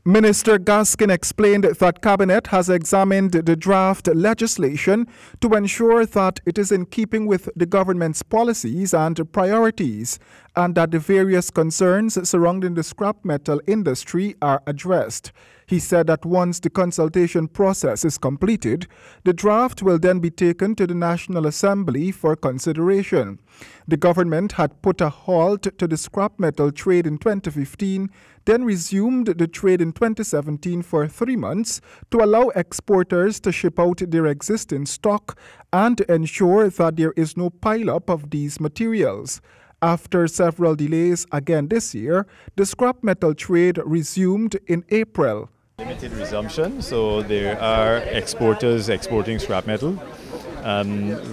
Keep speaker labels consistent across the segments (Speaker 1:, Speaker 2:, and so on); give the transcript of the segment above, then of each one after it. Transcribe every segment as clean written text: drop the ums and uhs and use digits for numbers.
Speaker 1: Minister Gaskin explained that Cabinet has examined the draft legislation to ensure that it is in keeping with the government's policies and priorities, and that the various concerns surrounding the scrap metal industry are addressed. He said that once the consultation process is completed, the draft will then be taken to the National Assembly for consideration. The government had put a halt to the scrap metal trade in 2015, then resumed the trade in 2017 for 3 months to allow exporters to ship out their existing stock and ensure that there is no pileup of these materials. After several delays again this year, the scrap metal trade resumed in April.
Speaker 2: Limited resumption, so there are exporters exporting scrap metal.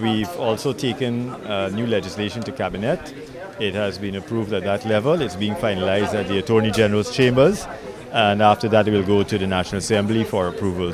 Speaker 2: We've also taken new legislation to Cabinet. It has been approved at that level. It's being finalized at the Attorney General's chambers, and after that it will go to the National Assembly for approval.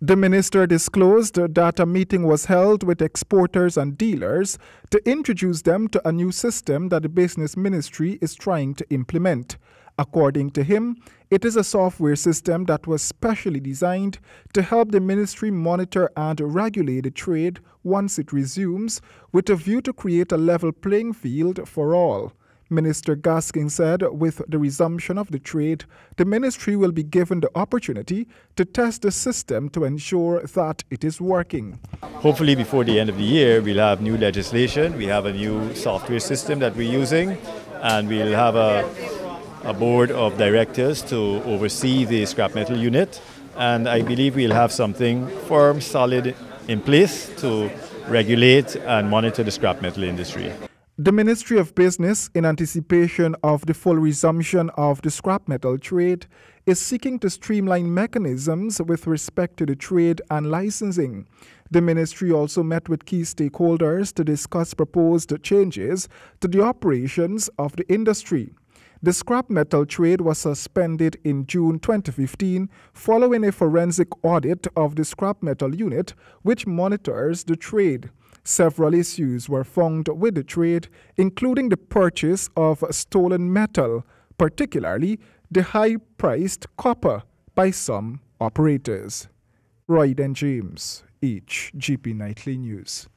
Speaker 1: The minister disclosed that a meeting was held with exporters and dealers to introduce them to a new system that the Business Ministry is trying to implement. According to him, it is a software system that was specially designed to help the ministry monitor and regulate the trade once it resumes, with a view to create a level playing field for all. Minister Gaskin said with the resumption of the trade, the ministry will be given the opportunity to test the system to ensure that it is working.
Speaker 2: Hopefully before the end of the year we'll have new legislation, we have a new software system that we're using, and we'll have a board of directors to oversee the scrap metal unit, and I believe we'll have something firm, solid in place to regulate and monitor the scrap metal industry.
Speaker 1: The Ministry of Business, in anticipation of the full resumption of the scrap metal trade, is seeking to streamline mechanisms with respect to the trade and licensing. The ministry also met with key stakeholders to discuss proposed changes to the operations of the industry. The scrap metal trade was suspended in June 2015 following a forensic audit of the scrap metal unit, which monitors the trade. Several issues were found with the trade, including the purchase of stolen metal, particularly the high-priced copper, by some operators. Royden James, HGP Nightly News.